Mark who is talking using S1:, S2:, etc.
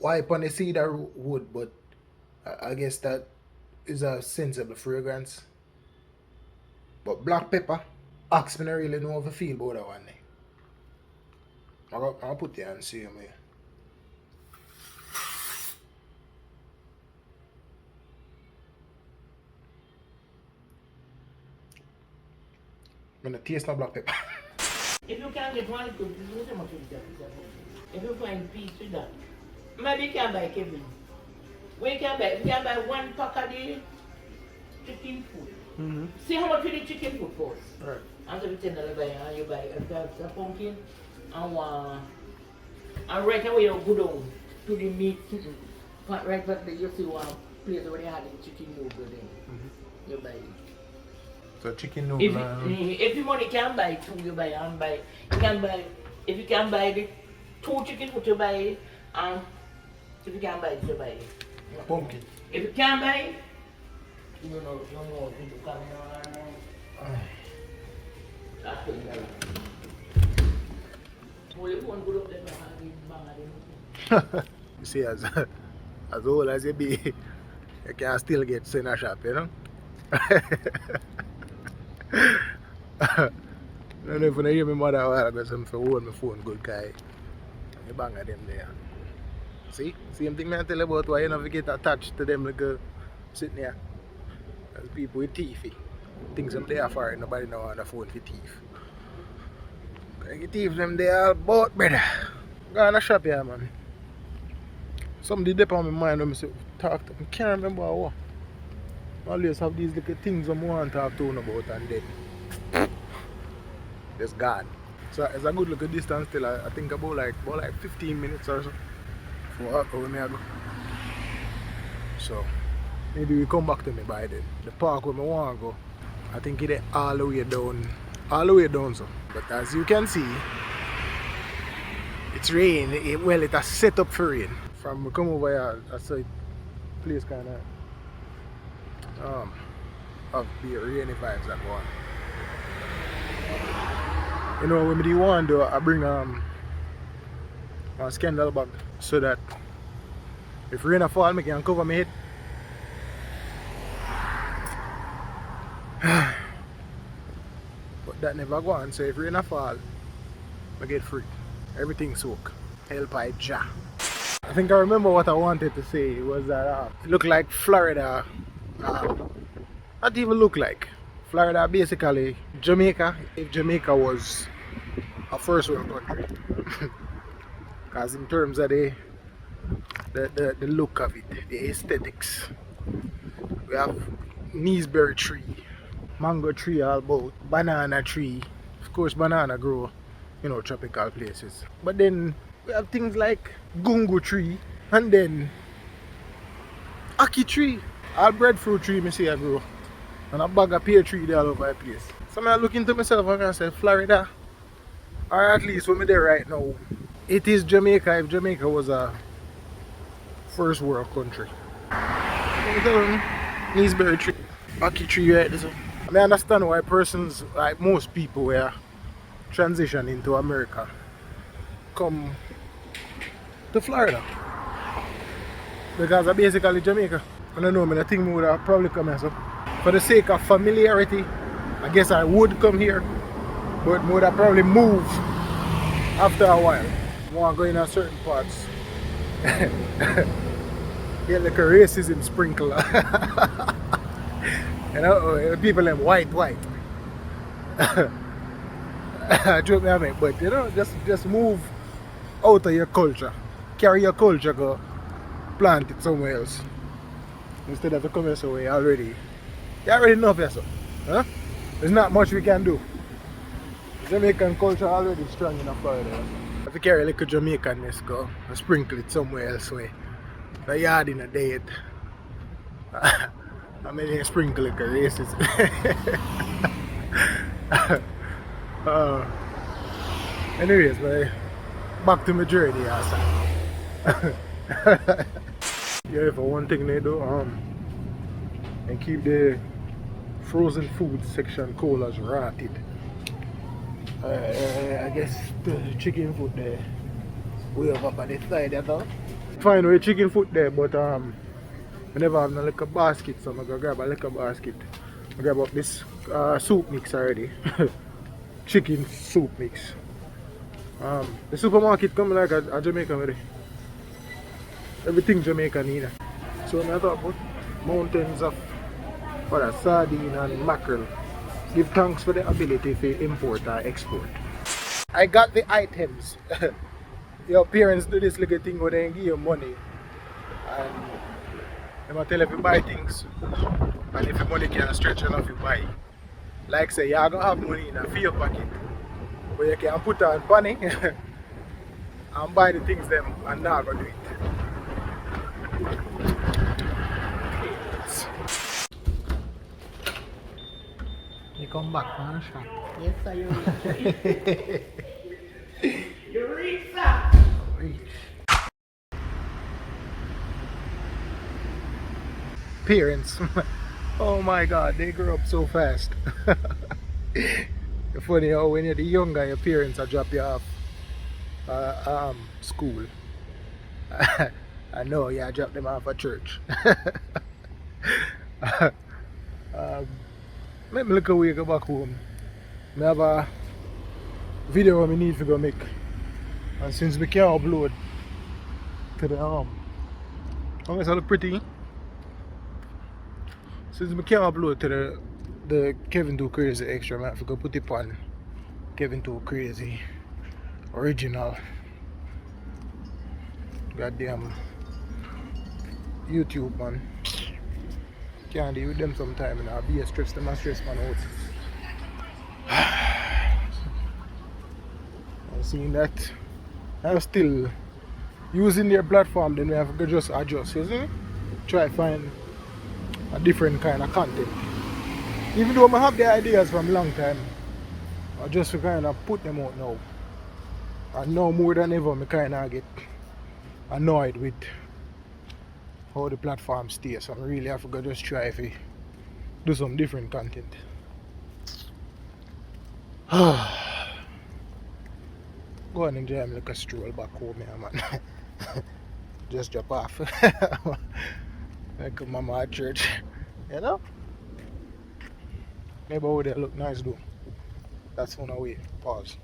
S1: wipe on the cedar wood, but I guess that is a sensible fragrance. But black pepper, ask me not really know how to feel about that one. I'll put it and see you, man. I'm gonna taste no black pepper.
S2: If you can get one good, you don't much with that. If you find peace with that, maybe you can buy Kevin. Where you can buy? You can buy one pack of the chicken food.
S1: Mm-hmm.
S2: See how much you the chicken food for?
S1: Right.
S2: And so you buy and you buy a pumpkin and one. And right away you go down to the meat. Right back there you see one place where they had the chicken noodle there. Mm-hmm. You buy it.
S1: So chicken noodle.
S2: If you money can buy two, you buy and buy. You can buy if you can buy the two chicken food you buy it, and if you can buy it you buy it.
S1: Pumpkin.
S2: If you can buy it, you know if you come on. That's it. Well, you want to go up there and bang.
S1: You see, as old as you be, you can still get sent a shop, you know? I don't know if you hear my mother a while ago, so I hold my phone good guy. You bang at them there. See? Same thing I tell you about why you never get attached to them like sitting there. As people with teeth. Things them there for it, nobody know on the phone for teeth. You teeth them there all about, brother. Go on a shop here, man. Something dip on my mind when I say, talk to them. I can't remember what. I always have these little things I want to talk to them about and then it's gone. So it's a good little distance still. I think about like 15 minutes or so for walk where I go. So maybe we come back to me by then. The park where I want to go, I think it's all the way down so. But as you can see, it's rain. It has set up for rain. From come over here, I saw place kind of the rainy vibes that go on. You know, when I want to do, I bring a scandal bag so that if rain fall, I can cover my head. But that never go on, so if rain fall, I get free. Everything soak. Help by Jah. I think I remember what I wanted to say was that it looked like Florida. Not even look like. Florida basically Jamaica if Jamaica was a first world country. Because in terms of the look of it, the aesthetics, we have Neesberry tree, mango tree all about, banana tree. Of course banana grow, you know, tropical places. But then we have things like gungo tree and then aki tree. All breadfruit tree I see I grow. And a bag of pear tree there all over the place. So I look into myself and I say Florida, or at least when I'm there right now, it is Jamaica if Jamaica was a first world country. Neesberry tree, aki tree right there. I understand why persons, like most people were transition into America, come to Florida. Because I basically Jamaica. I don't know, I think I would have probably come here. So for the sake of familiarity, I guess I would come here. But I would have probably move after a while. I want to go in a certain parts. Get like a racism sprinkle. You know, people them white. Joke me I make, but you know, just move out of your culture. Carry your culture, go plant it somewhere else. Instead of coming so you already know of yourself. Huh? There's not much we can do. Jamaican culture already strong enough for it. If you carry a little Jamaicanness, go and sprinkle it somewhere else where the yard in a day it. I mean you sprinkle like a racist. Anyways, but back to my journey outside. Yeah, for one thing they do, and keep the frozen food section cold as rotted. I guess the chicken food there way up on the side of that. find where chicken foot there, but I never have no liquor basket, so I'm gonna grab a liquor basket. I grab up this soup mix already. Chicken soup mix. The supermarket come like a Jamaican with it. Everything Jamaican need. So I thought about mountains of for a sardine and mackerel. Give thanks for the ability to import or export. I got the items. Your parents do this little thing where they give you money and they might tell if you buy things and if your money can't stretch enough you buy. Like say you're gonna have money in a your pocket but you can put on money and buy the things them and now go do it. You come back from the shop.
S2: Yes, sir, you reach. You reach, sir.
S1: Reach. Parents. Oh my god, they grow up so fast. It's funny how when you're the younger, your parents will drop you off school. I know, yeah, I drop them off at church. Let me look away, go back home. I have a video I need to go make. And since we can't upload to the unless I look pretty. Since we can't upload to the Kevin Too Crazy extra, I have to go put it on Kevin Too Crazy original. Goddamn YouTube, man. Can't deal with them sometime and I'll be a stress, them a stress man out. I'm seeing that I'm still using their platform, then we have to just adjust, you see? Try find a different kind of content. Even though I have the ideas from a long time, I just kind of put them out now. And now more than ever, I kind of get annoyed with how the platform stays. So I really have to just try to do some different content. Go and enjoy me like a stroll back home here, man. Just drop off. Like a mama at church. You know? Maybe over there look nice though. That's on our way. Pause.